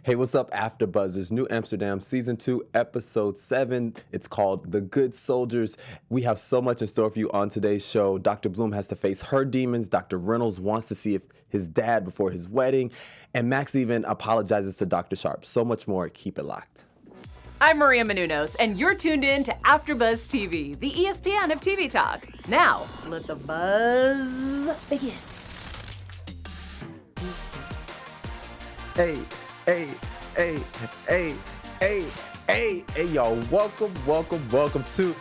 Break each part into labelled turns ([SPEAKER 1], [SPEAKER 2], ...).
[SPEAKER 1] Hey, what's up, AfterBuzzers? New Amsterdam, Season 2, Episode 7. It's called The Good Soldiers. We have so much in store for you on today's show. Dr. Bloom has to face her demons. Dr. Reynolds wants to see if his dad before his wedding. And Max even apologizes to Dr. Sharp. So much more. Keep it locked.
[SPEAKER 2] I'm Maria Menounos, and you're tuned in to AfterBuzz TV, the ESPN of TV talk. Now, let the buzz begin.
[SPEAKER 1] Hey, hey, y'all. Welcome to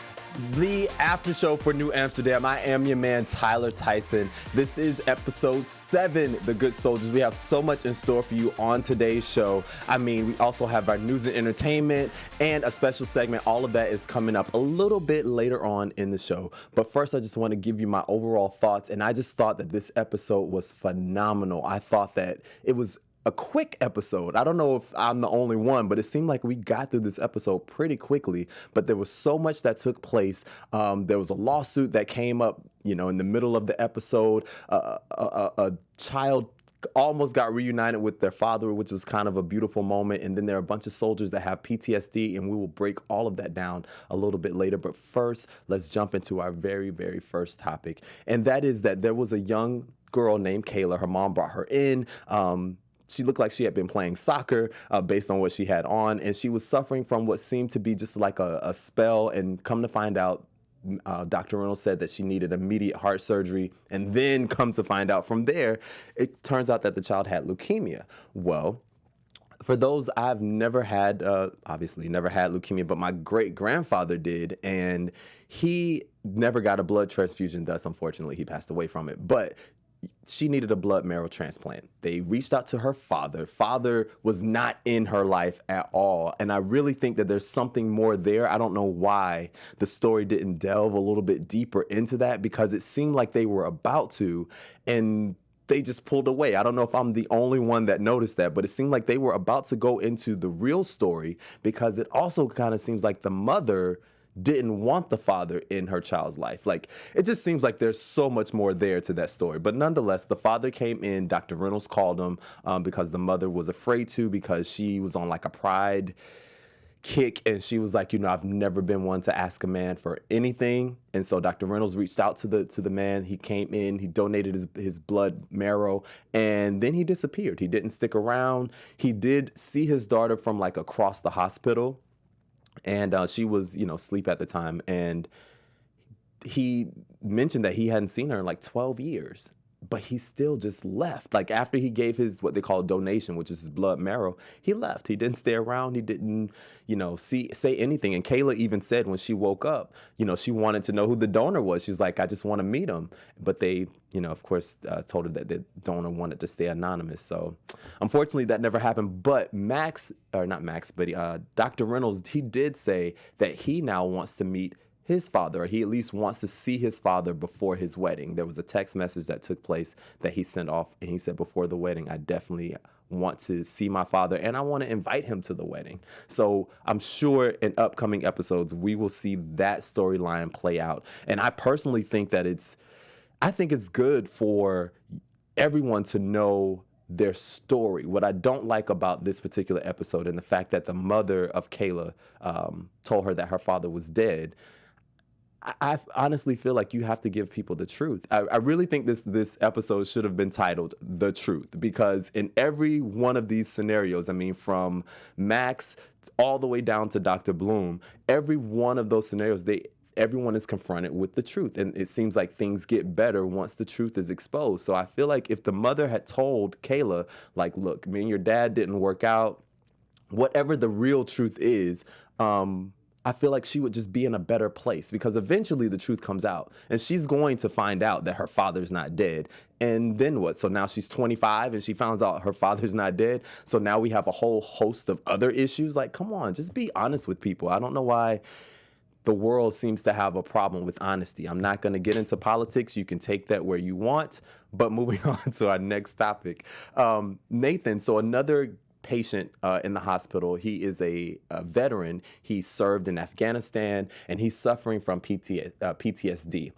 [SPEAKER 1] the after show for New Amsterdam. I am your man, Tyler Tyson. This is episode 7, The Good Soldiers. We have so much in store for you on today's show. I mean, we also have our news and entertainment and a special segment. All of that is coming up a little bit later on in the show. But first, I just want to give you my overall thoughts. And I just thought that this episode was phenomenal. I thought that it was a quick episode. I don't know if I'm the only one, but it seemed like we got through this episode pretty quickly. But there was so much that took place. There was a lawsuit that came up, in the middle of the episode. A child almost got reunited with their father, which was kind of a beautiful moment. And then there are a bunch of soldiers that have PTSD, and we will break all of that down a little bit later. But first, let's jump into our very, very first topic. And that is that there was a young girl named Kayla. Her mom brought her in. She looked like she had been playing soccer based on what she had on, and she was suffering from what seemed to be just like a spell. And come to find out, Dr. Reynolds said that she needed immediate heart surgery. And then come to find out from there, it turns out that the child had leukemia. Well, for those, I've never had, obviously never had leukemia, but my great-grandfather did, and he never got a blood transfusion. Thus, unfortunately, he passed away from it. But she needed a blood marrow transplant. They reached out to her father. Father was not in her life at all. And I really think that there's something more there. I don't know why the story didn't delve a little bit deeper into that, because it seemed like they were about to, and they just pulled away. I don't know if I'm the only one that noticed that, but it seemed like they were about to go into the real story, because it also kind of seems like the mother didn't want the father in her child's life. Like, it just seems like there's so much more there to that story. But nonetheless, the father came in. Dr. Reynolds called him because the mother was afraid to, because she was on like a pride kick, and she was like, I've never been one to ask a man for anything. And so Dr. Reynolds reached out to the man. He came in, he donated his blood marrow, and then he disappeared. He didn't stick around. He did see his daughter from like across the hospital, and she was, asleep at the time. And he mentioned that he hadn't seen her in like 12 years. But he still just left. Like, after he gave his what they call donation, which is his blood marrow, he left. He didn't stay around. He didn't, say anything. And Kayla even said when she woke up, she wanted to know who the donor was. She's like, I just want to meet him. But they, of course, told her that the donor wanted to stay anonymous. So unfortunately, that never happened. But Dr. Reynolds, he did say that he now wants to meet his father, or he at least wants to see his father before his wedding. There was a text message that took place that he sent off, and he said, before the wedding, I definitely want to see my father, and I want to invite him to the wedding. So I'm sure in upcoming episodes, we will see that storyline play out. And I personally think that it's good for everyone to know their story. What I don't like about this particular episode, and the fact that the mother of Kayla told her that her father was dead, I honestly feel like you have to give people the truth. I really think this episode should have been titled The Truth, because in every one of these scenarios, I mean, from Max all the way down to Dr. Bloom, every one of those scenarios, everyone is confronted with the truth. And it seems like things get better once the truth is exposed. So I feel like if the mother had told Kayla, like, look, me and your dad didn't work out, whatever the real truth is, I feel like she would just be in a better place, because eventually the truth comes out, and she's going to find out that her father's not dead. And then what? So now she's 25 and she finds out her father's not dead. So now we have a whole host of other issues. Like, come on, just be honest with people. I don't know why the world seems to have a problem with honesty. I'm not going to get into politics. You can take that where you want. But moving on to our next topic. Nathan, so another patient in the hospital. He is a veteran. He served in Afghanistan, and he's suffering from PTSD.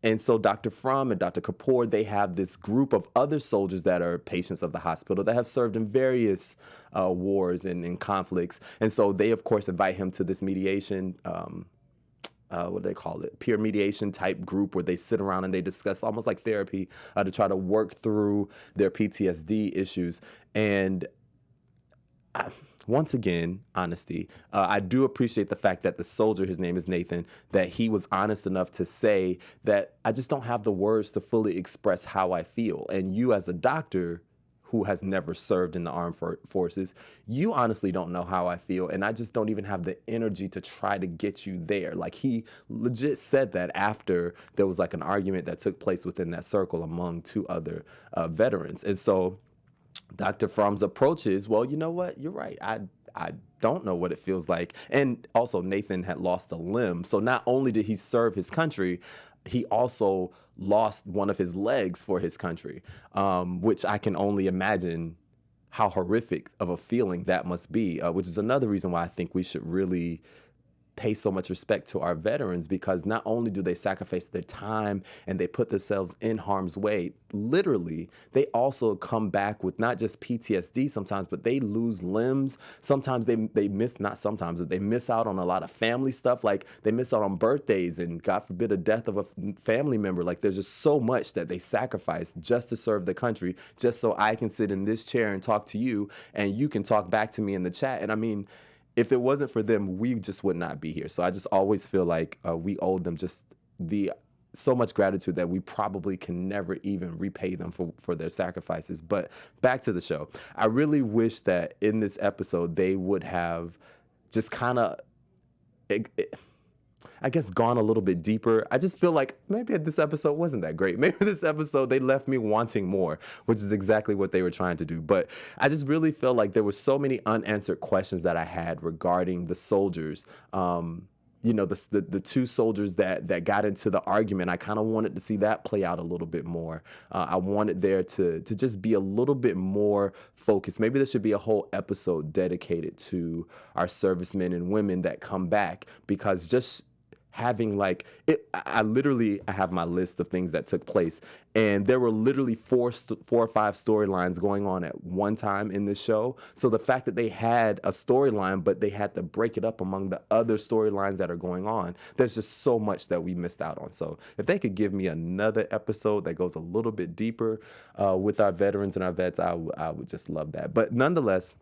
[SPEAKER 1] And so Dr. Frum and Dr. Kapoor, they have this group of other soldiers that are patients of the hospital that have served in various wars and in conflicts. And so they, of course, invite him to this mediation, what do they call it? Peer mediation type group where they sit around and they discuss almost like therapy to try to work through their PTSD issues. And once again, honesty. I do appreciate the fact that the soldier, his name is Nathan, that he was honest enough to say that I just don't have the words to fully express how I feel. And you as a doctor who has never served in the armed forces, you honestly don't know how I feel. And I just don't even have the energy to try to get you there. Like he legit said that after there was like an argument that took place within that circle among two other veterans. And so Dr. Frum's approach is, well, you know what? You're right. I don't know what it feels like. And also Nathan had lost a limb. So not only did he serve his country, he also lost one of his legs for his country, which I can only imagine how horrific of a feeling that must be, which is another reason why I think we should really pay so much respect to our veterans, because not only do they sacrifice their time and they put themselves in harm's way, literally, they also come back with not just PTSD sometimes, but they lose limbs. Sometimes they miss, not sometimes, but they miss out on a lot of family stuff. Like they miss out on birthdays and God forbid a death of a family member. Like there's just so much that they sacrifice just to serve the country, just so I can sit in this chair and talk to you and you can talk back to me in the chat. And I mean, if it wasn't for them, we just would not be here. So I just always feel like we owe them just so much gratitude that we probably can never even repay them for their sacrifices. But back to the show. I really wish that in this episode, they would have just kind of, I guess, gone a little bit deeper. I just feel like maybe this episode wasn't that great. Maybe this episode, they left me wanting more, which is exactly what they were trying to do. But I just really feel like there were so many unanswered questions that I had regarding the soldiers. You know, the two soldiers that got into the argument. I kind of wanted to see that play out a little bit more. I wanted there to just be a little bit more focused. Maybe there should be a whole episode dedicated to our servicemen and women that come back, because just having like it, I have my list of things that took place, and there were literally four or five storylines going on at one time in this show. So the fact that they had a storyline, but they had to break it up among the other storylines that are going on, there's just so much that we missed out on. So if they could give me another episode that goes a little bit deeper with our veterans and our vets, I would just love that. But nonetheless,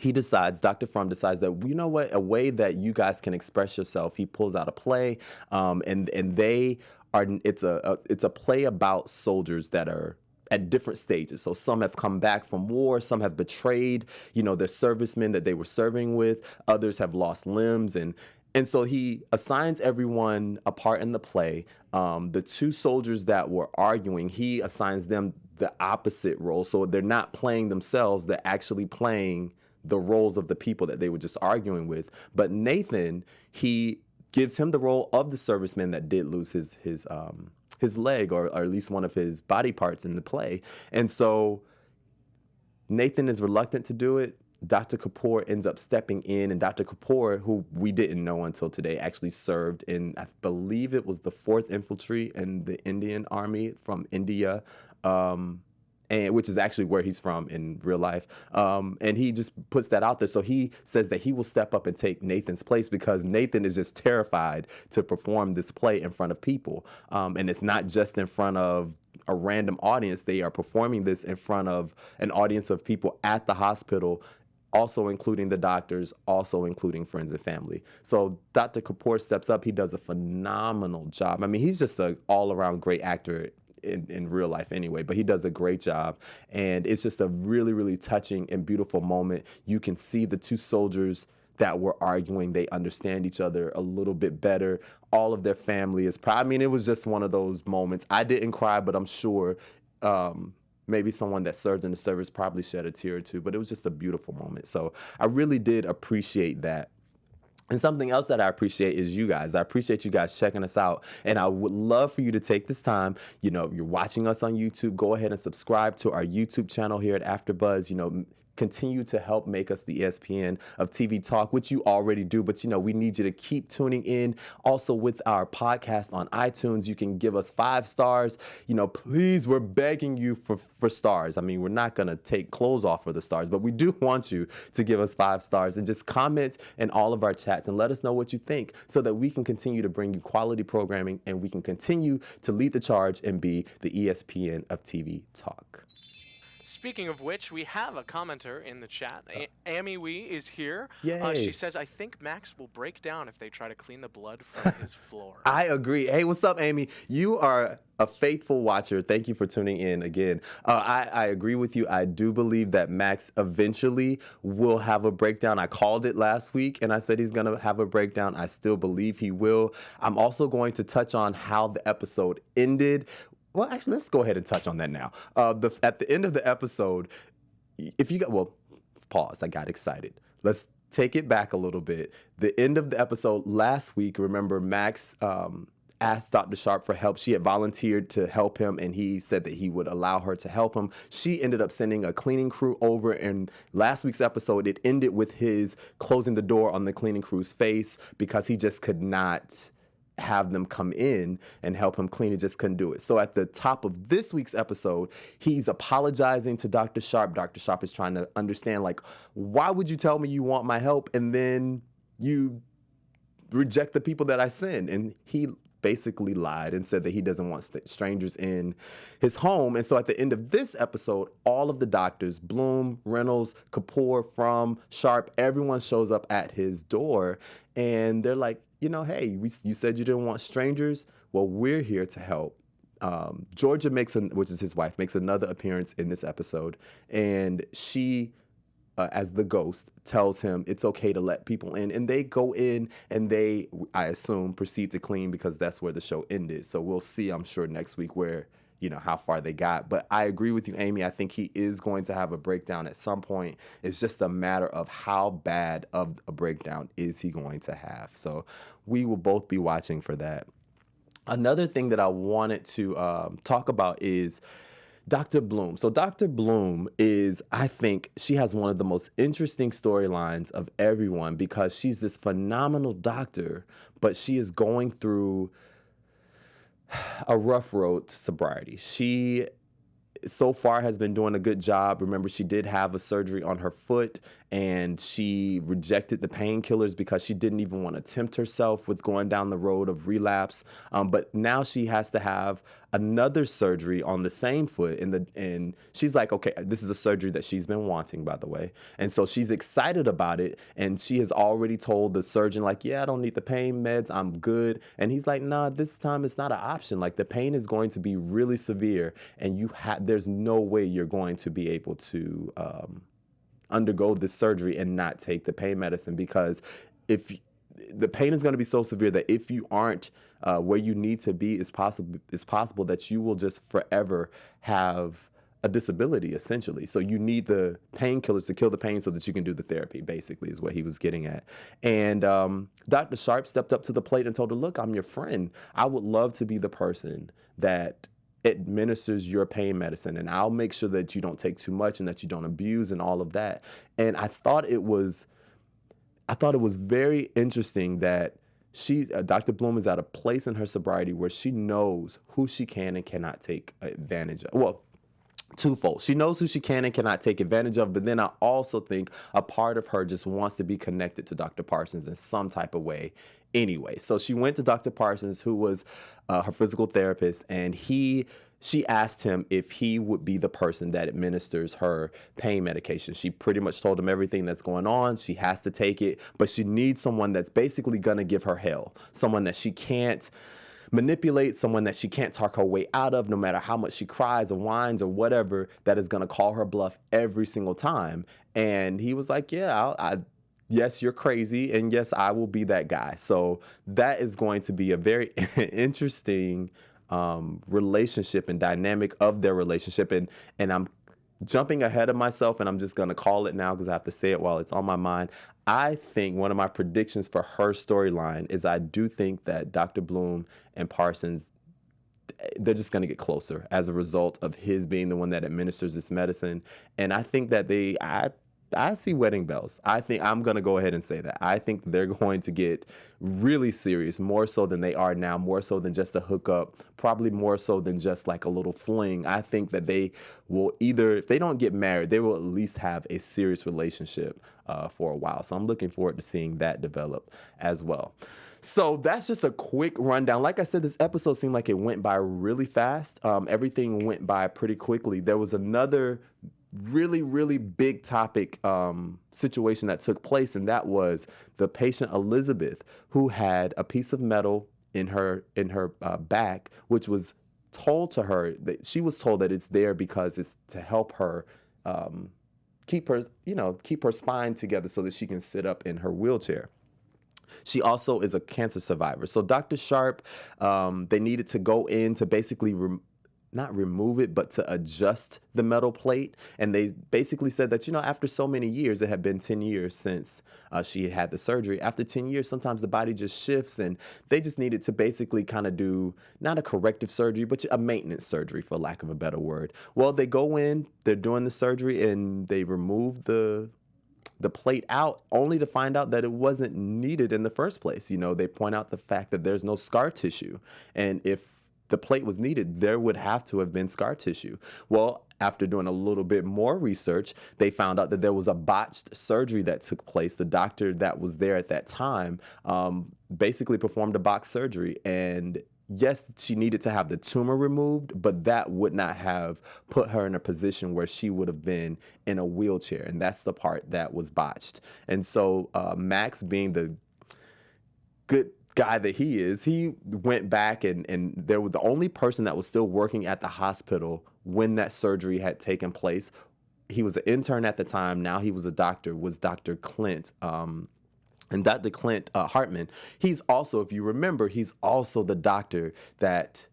[SPEAKER 1] Dr. Frum decides that, you know what, a way that you guys can express yourself. He pulls out a play, and it's a play about soldiers that are at different stages. So some have come back from war, some have betrayed, their servicemen that they were serving with, others have lost limbs, and so he assigns everyone a part in the play. The two soldiers that were arguing, he assigns them the opposite role. So they're not playing themselves, they're actually playing the roles of the people that they were just arguing with. But Nathan, he gives him the role of the serviceman that did lose his leg, or at least one of his body parts in the play. And so Nathan is reluctant to do it. Dr. Kapoor ends up stepping in, and Dr. Kapoor, who we didn't know until today, actually served in, I believe it was the 4th Infantry in the Indian Army from India, and which is actually where he's from in real life. And he just puts that out there. So he says that he will step up and take Nathan's place, because Nathan is just terrified to perform this play in front of people. And it's not just in front of a random audience. They are performing this in front of an audience of people at the hospital, also including the doctors, also including friends and family. So Dr. Kapoor steps up. He does a phenomenal job. I mean, he's just an all-around great actor in real life anyway, but he does a great job. And it's just a really, really touching and beautiful moment. You can see the two soldiers that were arguing, they understand each other a little bit better. All of their family is proud. I mean, it was just one of those moments. I didn't cry, but I'm sure maybe someone that served in the service probably shed a tear or two, but it was just a beautiful moment. So I really did appreciate that. And something else that I appreciate is you guys. I appreciate you guys checking us out. And I would love for you to take this time, if you're watching us on YouTube, go ahead and subscribe to our YouTube channel here at AfterBuzz. continue to help make us the ESPN of TV talk, which you already do. But, we need you to keep tuning in. Also, with our podcast on iTunes, you can give us 5 stars. Please, we're begging you for stars. I mean, we're not going to take clothes off for the stars, but we do want you to give us 5 stars and just comment in all of our chats and let us know what you think so that we can continue to bring you quality programming and we can continue to lead the charge and be the ESPN of TV talk.
[SPEAKER 3] Speaking of which, we have a commenter in the chat. Emmy is here.
[SPEAKER 1] Yay.
[SPEAKER 3] She says, I think Max will break down if they try to clean the blood from his floor.
[SPEAKER 1] I agree. Hey, what's up, Amy? You are a faithful watcher. Thank you for tuning in again. I agree with you. I do believe that Max eventually will have a breakdown. I called it last week, and I said he's going to have a breakdown. I still believe he will. I'm also going to touch on how the episode ended. Well, actually, let's go ahead and touch on that now. At the end of the episode, pause. I got excited. Let's take it back a little bit. The end of the episode last week, remember, Max asked Dr. Sharp for help. She had volunteered to help him, and he said that he would allow her to help him. She ended up sending a cleaning crew over, and last week's episode, it ended with his closing the door on the cleaning crew's face because he just could not have them come in and help him clean. He just couldn't do it. So at the top of this week's episode, he's apologizing to Dr. Sharp. Dr. Sharp is trying to understand, why would you tell me you want my help and then you reject the people that I send? And he basically lied and said that he doesn't want strangers in his home. And so at the end of this episode, all of the doctors, Bloom, Reynolds, Kapoor, Fromm, Sharp, everyone shows up at his door and they're like, hey, you said you didn't want strangers. Well, we're here to help. Georgia which is his wife, makes another appearance in this episode. And she, as the ghost, tells him it's okay to let people in. And they go in and they, I assume, proceed to clean because that's where the show ended. So we'll see, I'm sure, next week where, how far they got. But I agree with you, Amy. I think he is going to have a breakdown at some point. It's just a matter of how bad of a breakdown is he going to have. So we will both be watching for that. Another thing that I wanted to talk about is Dr. Bloom. So Dr. Bloom I think she has one of the most interesting storylines of everyone because she's this phenomenal doctor, but she is going through a rough road to sobriety. She so far has been doing a good job. Remember, she did have a surgery on her foot and she rejected the painkillers because she didn't even want to tempt herself with going down the road of relapse. But now she has to have another surgery on the same foot. And she's like, okay, this is a surgery that she's been wanting, by the way. And so she's excited about it. And she has already told the surgeon, yeah, I don't need the pain meds. I'm good. And he's like, nah, this time it's not an option. The pain is going to be really severe. And there's no way you're going to be able to undergo this surgery and not take the pain medicine because if the pain is going to be so severe that if you aren't where you need to be, it's possible that you will just forever have a disability, essentially. So you need the painkillers to kill the pain so that you can do the therapy, basically, is what he was getting at. And Dr. Sharp stepped up to the plate and told her, look, I'm your friend. I would love to be the person that administers your pain medicine, and I'll make sure that you don't take too much and that you don't abuse and all of that. And I thought it was very interesting that Dr. Bloom is at a place in her sobriety where she knows who she can and cannot take advantage of. Well, twofold. She knows who she can and cannot take advantage of, but then I also think a part of her just wants to be connected to Dr. Parsons in some type of way anyway. So she went to Dr. Parsons, who was her physical therapist, and she asked him if he would be the person that administers her pain medication. She pretty much told him everything that's going on. She has to take it, but she needs someone that's basically going to give her hell, someone that she can't manipulate, someone that she can't talk her way out of, no matter how much she cries or whines or whatever, that is going to call her bluff every single time. And he was like, yeah, yes, you're crazy, and yes, I will be that guy. So that is going to be a very interesting relationship and dynamic of their relationship. And I'm jumping ahead of myself, and I'm just going to call it now because I have to say it while it's on my mind. I think one of my predictions for her storyline is I do think that Dr. Bloom and Parsons, they're just going to get closer as a result of his being the one that administers this medicine. And I think that I see wedding bells. I think I'm going to go ahead and say that. I think they're going to get really serious, more so than they are now, more so than just a hookup, probably more so than just like a little fling. I think that they will either, if they don't get married, they will at least have a serious relationship for a while. So I'm looking forward to seeing that develop as well. So that's just a quick rundown. Like I said, this episode seemed like it went by really fast. Everything went by pretty quickly. There was another really, really big topic situation that took place, and that was the patient Elizabeth, who had a piece of metal in her back, which was told to her that she was told that it's there because it's to help her keep her spine together so that she can sit up in her wheelchair. She also is a cancer survivor. So Dr. Sharp, they needed to go in to basically not remove it, but to adjust the metal plate. And they basically said that, after so many years, it had been 10 years since she had the surgery. After 10 years, sometimes the body just shifts, and they just needed to basically kind of do not a corrective surgery, but a maintenance surgery, for lack of a better word. Well, they go in, they're doing the surgery, and they remove the plate out, only to find out that it wasn't needed in the first place. They point out the fact that there's no scar tissue. And if the plate was needed, there would have to have been scar tissue. Well, after doing a little bit more research, they found out that there was a botched surgery that took place. The doctor that was there at that time basically performed a botched surgery. And yes, she needed to have the tumor removed, but that would not have put her in a position where she would have been in a wheelchair. And that's the part that was botched. And so Max, being the good guy that he is, he went back and there was the only person that was still working at the hospital when that surgery had taken place. He was an intern at the time. Now he was a doctor, was Dr. Clint. And Dr. Clint Hartman, he's also, if you remember, he's also the doctor that,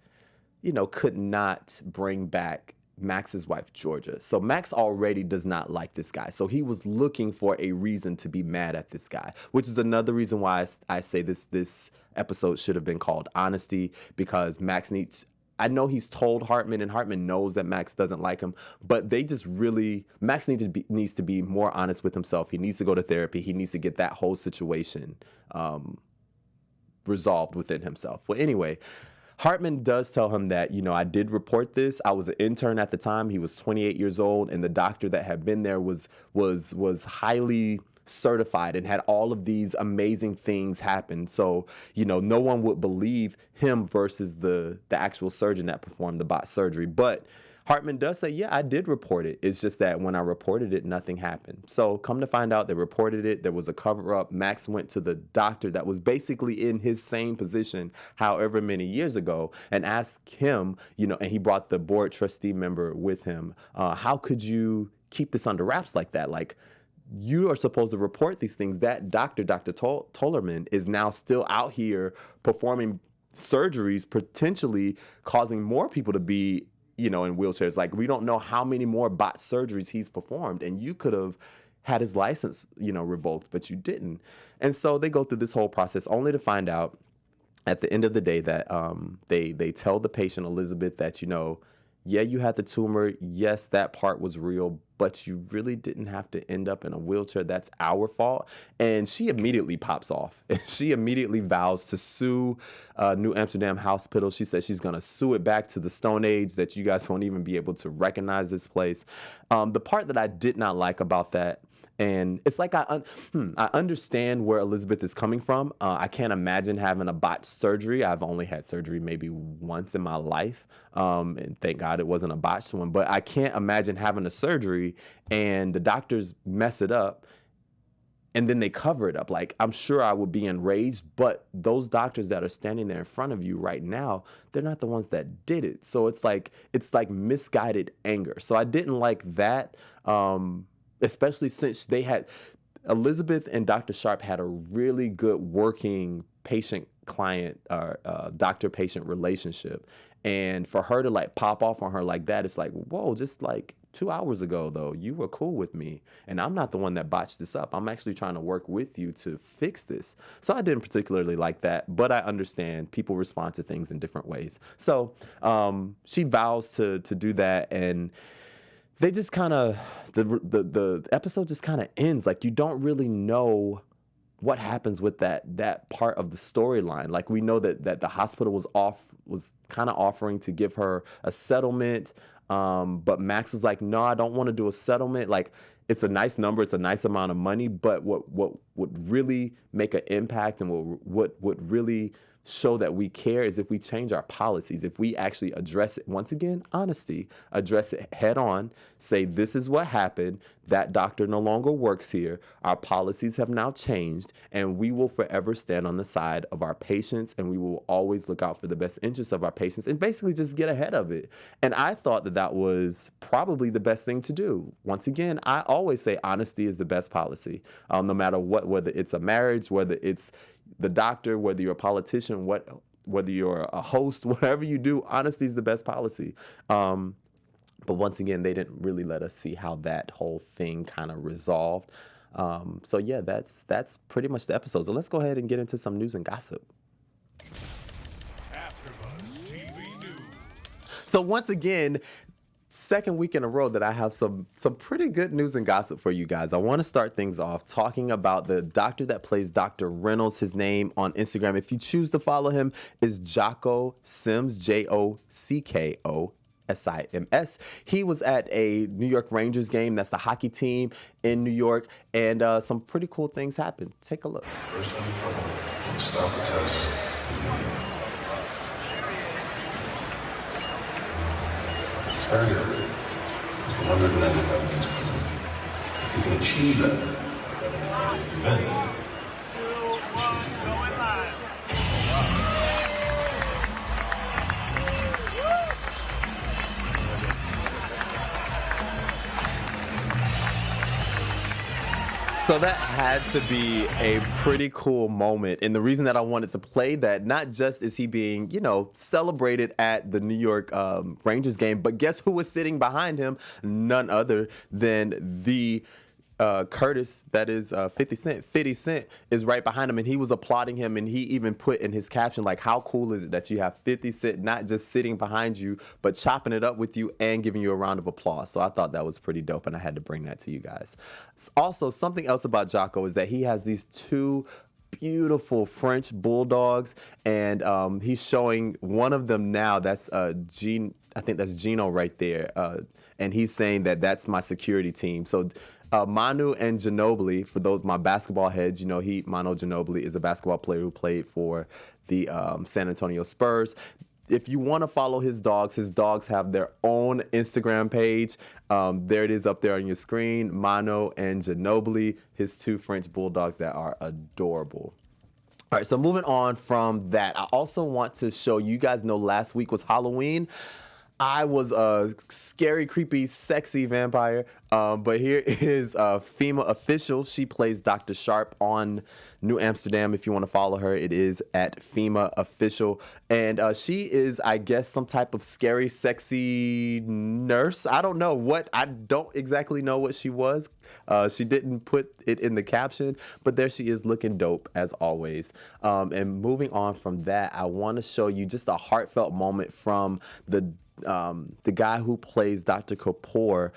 [SPEAKER 1] could not bring back Max's wife, Georgia. So Max already does not like this guy. So he was looking for a reason to be mad at this guy, which is another reason why I say this episode should have been called Honesty, because Max I know he's told Hartman, and Hartman knows that Max doesn't like him, but Max needs to be more honest with himself. He needs to go to therapy. He needs to get that whole situation resolved within himself. Well, anyway, Hartman does tell him that, I did report this. I was an intern at the time. He was 28 years old, and the doctor that had been there was highly certified and had all of these amazing things happen. So, no one would believe him versus the actual surgeon that performed the botched surgery. But Hartman does say, yeah, I did report it. It's just that when I reported it, nothing happened. So come to find out, they reported it. There was a cover-up. Max went to the doctor that was basically in his same position however many years ago and asked him, and he brought the board trustee member with him, how could you keep this under wraps like that? Like, you are supposed to report these things. That doctor, Dr. Tollerman, is now still out here performing surgeries, potentially causing more people to be in wheelchairs. Like, we don't know how many more botched surgeries he's performed, and you could have had his license, revoked, but you didn't. And so they go through this whole process only to find out at the end of the day that they tell the patient, Elizabeth, that, yeah, you had the tumor. Yes, that part was real, but you really didn't have to end up in a wheelchair. That's our fault. And she immediately pops off. She immediately vows to sue New Amsterdam Hospital. She says she's going to sue it back to the Stone Age, that you guys won't even be able to recognize this place. The part that I did not like about that, and it's like I understand where Elizabeth is coming from. I can't imagine having a botched surgery. I've only had surgery maybe once in my life, and thank God it wasn't a botched one. But I can't imagine having a surgery and the doctors mess it up and then they cover it up. Like, I'm sure I would be enraged, but those doctors that are standing there in front of you right now, they're not the ones that did it. So it's like misguided anger. So I didn't like that. Especially since Elizabeth and Dr. Sharp had a really good working patient-client or doctor-patient relationship. And for her to pop off on her like that, it's like, whoa, just 2 hours ago, though, you were cool with me. And I'm not the one that botched this up. I'm actually trying to work with you to fix this. So I didn't particularly like that, but I understand people respond to things in different ways. So she vows to do that, and they just kind of the episode just kind of ends. Like, you don't really know what happens with that part of the storyline. Like, we know that the hospital was kind of offering to give her a settlement, but Max was like, no, I don't want to do a settlement. Like, it's a nice number, it's a nice amount of money, but what would really make an impact and what would really show that we care is if we change our policies, if we actually address it. Once again, honesty, address it head on, say this is what happened, that doctor no longer works here, our policies have now changed, and we will forever stand on the side of our patients, and we will always look out for the best interests of our patients, and basically just get ahead of it. And I thought that was probably the best thing to do. Once again, I always say honesty is the best policy, no matter what, whether it's a marriage, whether it's the doctor, whether you're a politician, whether you're a host, whatever you do, honesty is the best policy. But once again, they didn't really let us see how that whole thing kind of resolved. So yeah, that's pretty much the episode. So let's go ahead and get into some news and gossip.
[SPEAKER 4] AfterBuzz TV News.
[SPEAKER 1] So once again, second week in a row that I have some pretty good news and gossip for you guys. I want to start things off talking about the doctor that plays Dr. Reynolds. His name on Instagram, if you choose to follow him, is Jocko Sims, Jocko Sims. He was at a New York Rangers game. That's the hockey team in New York. And some pretty cool things happened. Take a look.
[SPEAKER 5] First time in trouble. Stop the test. Target is 195 beats per minute. If you can achieve that at an event,
[SPEAKER 1] So that had to be a pretty cool moment. And the reason that I wanted to play that, not just is he being, celebrated at the New York Rangers game, but guess who was sitting behind him? None other than the Curtis, that is 50 Cent. 50 Cent is right behind him, and he was applauding him, and he even put in his caption, like, how cool is it that you have 50 Cent not just sitting behind you, but chopping it up with you and giving you a round of applause. So I thought that was pretty dope, and I had to bring that to you guys. Also, something else about Jocko is that he has these two beautiful French bulldogs, and he's showing one of them now. That's Gene. I think that's Gino right there, and he's saying that that's my security team. So Manu and Ginobili, for those my basketball heads, Manu Ginobili is a basketball player who played for the San Antonio Spurs. If you want to follow his dogs have their own Instagram page. There it is up there on your screen. Manu and Ginobili, his two French bulldogs that are adorable. All right, so moving on from that, I also want to show you guys know last week was Halloween. I was a scary, creepy, sexy vampire, but here is FEMA Official. She plays Dr. Sharp on New Amsterdam. If you want to follow her, it is at FEMA Official. And she is, I guess, some type of scary, sexy nurse. I don't know what. I don't exactly know what she was. She didn't put it in the caption, but there she is looking dope as always. And moving on from that, I want to show you just a heartfelt moment from the guy who plays Dr. Kapoor.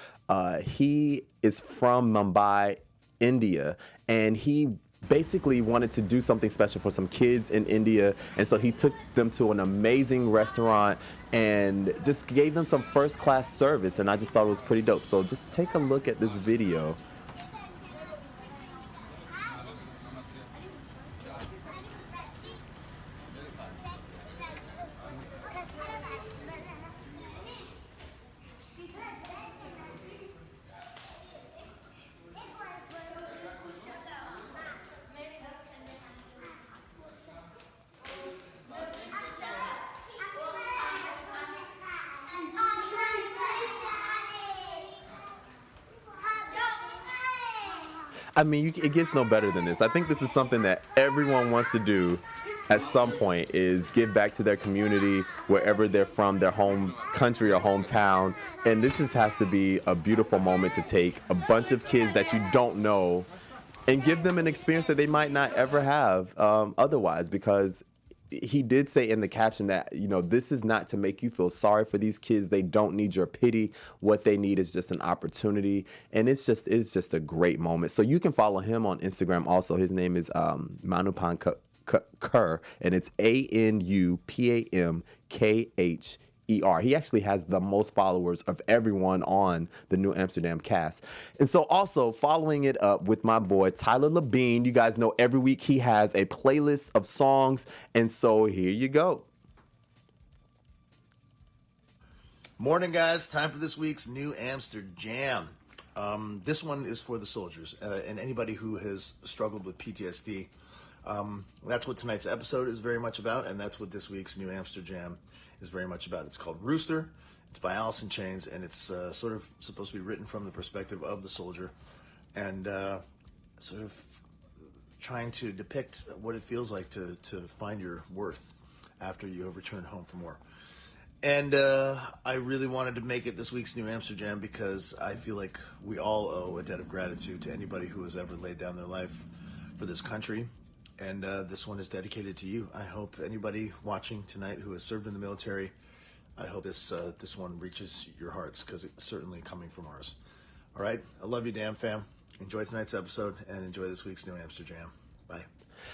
[SPEAKER 1] He is from Mumbai, India, and he basically wanted to do something special for some kids in India, and so he took them to an amazing restaurant and just gave them some first-class service, and I just thought it was pretty dope. So just take a look at this video. I mean, it gets no better than this. I think this is something that everyone wants to do at some point, is give back to their community, wherever they're from, their home country or hometown. And this just has to be a beautiful moment to take a bunch of kids that you don't know and give them an experience that they might not ever have otherwise, because he did say in the caption that, this is not to make you feel sorry for these kids. They don't need your pity. What they need is just an opportunity. And it's just a great moment. So you can follow him on Instagram also. His name is Manupan Kerr, and it's ANUPAMKHER. He actually has the most followers of everyone on the New Amsterdam cast. And so also following it up with my boy, Tyler Labine. You guys know every week he has a playlist of songs. And so here you go.
[SPEAKER 6] Morning, guys. Time for this week's New Amsterdam. This one is for the soldiers and anybody who has struggled with PTSD. That's what tonight's episode is very much about, and that's what this week's New Amsterdam is very much about. It's called Rooster. It's by Alice in Chains, and it's sort of supposed to be written from the perspective of the soldier, and sort of trying to depict what it feels like to find your worth after you have returned home from war. And I really wanted to make it this week's New Amsterdam because I feel like we all owe a debt of gratitude to anybody who has ever laid down their life for this country. And this one is dedicated to you. I hope anybody watching tonight who has served in the military, I hope this one reaches your hearts because it's certainly coming from ours. All right? I love you, damn fam. Enjoy tonight's episode and enjoy this week's New Amsterdam. Bye.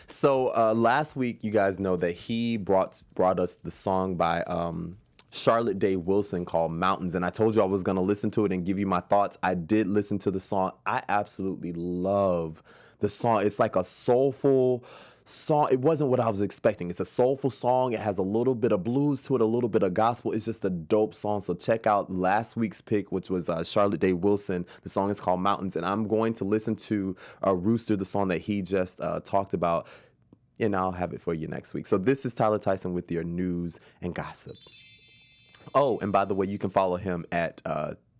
[SPEAKER 1] So last week, you guys know that he brought us the song by Charlotte Day Wilson called Mountains. And I told you I was going to listen to it and give you my thoughts. I did listen to the song. I absolutely love the song. It's like a soulful song. It wasn't what I was expecting. It's a soulful song. It has a little bit of blues to it, a little bit of gospel. It's just a dope song. So check out last week's pick, which was Charlotte Day Wilson. The song is called Mountains. And I'm going to listen to Rooster, the song that he just talked about. And I'll have it for you next week. So this is Tyler Tyson with your news and gossip. Oh, and by the way, you can follow him at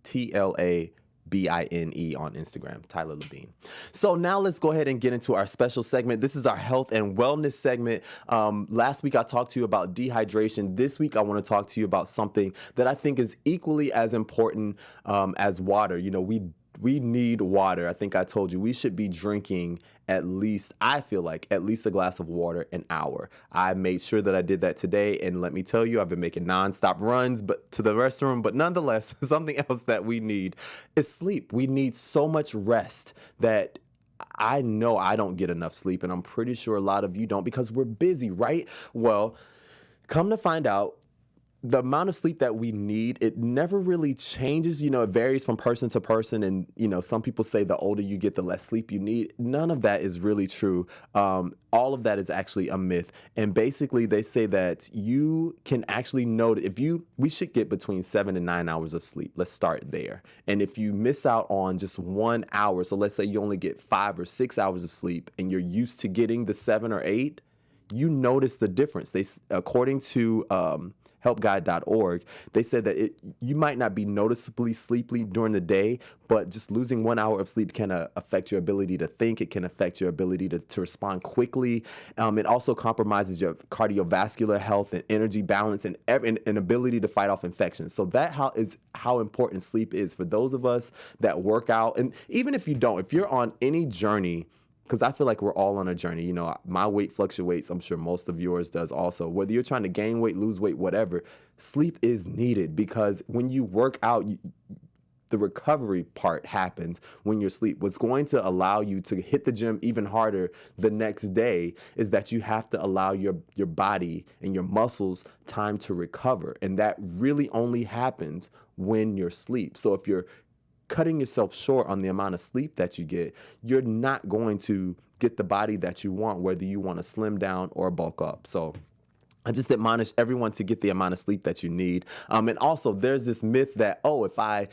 [SPEAKER 1] TLABINE on Instagram, Tyler Labine. So now let's go ahead and get into our special segment. This is our health and wellness segment. Last week I talked to you about dehydration. This week I want to talk to you about something that I think is equally as important as water. We need water. I think I told you we should be drinking I feel like at least a glass of water an hour. I made sure that I did that today, and let me tell you, I've been making nonstop runs to the restroom, but nonetheless, something else that we need is sleep. We need so much rest that I know I don't get enough sleep, and I'm pretty sure a lot of you don't because we're busy, right? Well, come to find out, the amount of sleep that we need, it never really changes. It varies from person to person. And, some people say the older you get, the less sleep you need. None of that is really true. All of that is actually a myth. And basically, they say that you can actually know that we should get between 7 and 9 hours of sleep. Let's start there. And if you miss out on just 1 hour, so let's say you only get 5 or 6 hours of sleep and you're used to getting the 7 or 8, you notice the difference. According to helpguide.org, they said that you might not be noticeably sleepy during the day, but just losing 1 hour of sleep can affect your ability to think. It can affect your ability to respond quickly. It also compromises your cardiovascular health and energy balance and ability to fight off infections. So is how important sleep is for those of us that work out. And even if you don't, if you're on any journey, because I feel like we're all on a journey. My weight fluctuates. I'm sure most of yours does also. Whether you're trying to gain weight, lose weight, whatever, sleep is needed because when you work out, the recovery part happens when you sleep. What's going to allow you to hit the gym even harder the next day is that you have to allow your body and your muscles time to recover. And that really only happens when you're asleep. So if you're cutting yourself short on the amount of sleep that you get, you're not going to get the body that you want, whether you want to slim down or bulk up. So I just admonish everyone to get the amount of sleep that you need. And also there's this myth that, if I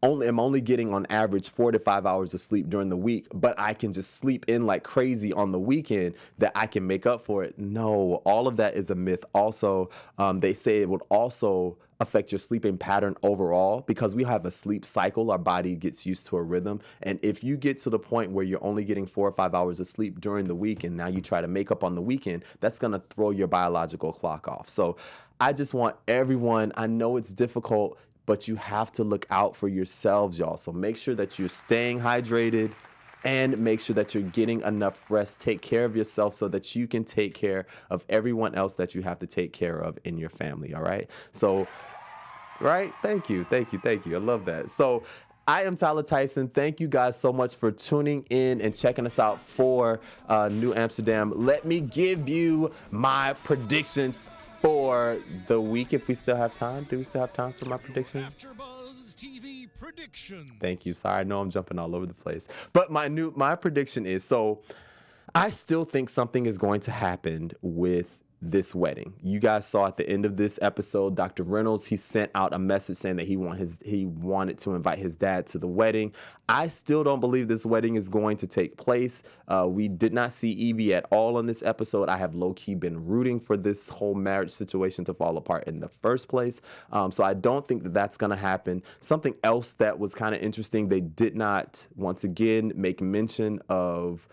[SPEAKER 1] am only getting on average 4 to 5 hours of sleep during the week, but I can just sleep in like crazy on the weekend, that I can make up for it. No, all of that is a myth. Also, they say it would also affect your sleeping pattern overall because we have a sleep cycle. Our body gets used to a rhythm. And if you get to the point where you're only getting 4 or 5 hours of sleep during the week and now you try to make up on the weekend, that's going to throw your biological clock off. So I just want everyone, I know it's difficult, but you have to look out for yourselves, y'all. So make sure that you're staying hydrated, and make sure that you're getting enough rest. Take care of yourself so that you can take care of everyone else that you have to take care of in your family, all right? So, right? Thank you. I love that. So, I am Tyler Tyson. Thank you guys so much for tuning in and checking us out for New Amsterdam. Let me give you my predictions for the week if we still have time. Do we still have time for my predictions?
[SPEAKER 4] AfterBuzz TV predictions.
[SPEAKER 1] Thank you. Sorry, I know I'm jumping all over the place. But my prediction is, so I still think something is going to happen with this wedding. You guys saw at the end of this episode, Dr. Reynolds, he sent out a message saying that he wanted to invite his dad to the wedding. I still don't believe this wedding is going to take place. We did not see Evie at all on this episode. I have low-key been rooting for this whole marriage situation to fall apart in the first place. So I don't think that that's going to happen. Something else that was kind of interesting, they did not, once again, make mention of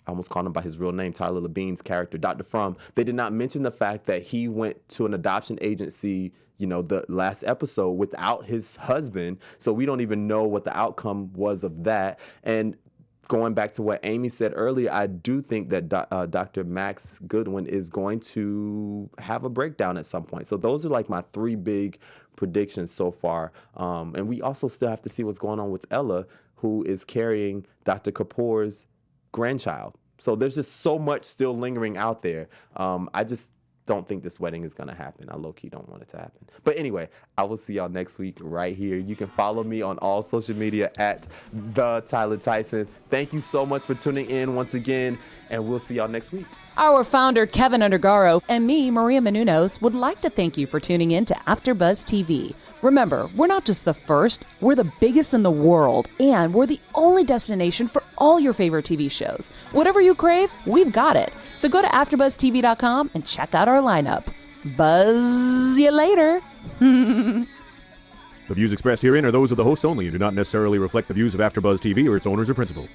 [SPEAKER 1] I almost called him by his real name, Tyler Labine's character, Dr. Frum. They did not mention the fact that he went to an adoption agency, the last episode without his husband. So we don't even know what the outcome was of that. And going back to what Amy said earlier, I do think that Dr. Max Goodwin is going to have a breakdown at some point. So those are like my three big predictions so far. And we also still have to see what's going on with Ella, who is carrying Dr. Kapoor's grandchild. So there's just so much still lingering out there. I just don't think this wedding is going to happen. I low-key don't want it to happen. But anyway, I will see y'all next week right here. You can follow me on all social media at The Tyler Tyson. Thank you so much for tuning in once again, and we'll see y'all next week.
[SPEAKER 2] Our founder, Keven Undergaro, and me, Maria Menounos, would like to thank you for tuning in to AfterBuzz TV. Remember, we're not just the first, we're the biggest in the world, and we're the only destination for all your favorite TV shows. Whatever you crave, we've got it. So go to AfterBuzzTV.com and check out our lineup. Buzz you later.
[SPEAKER 7] The views expressed herein are those of the hosts only and do not necessarily reflect the views of AfterBuzz TV or its owners or principal.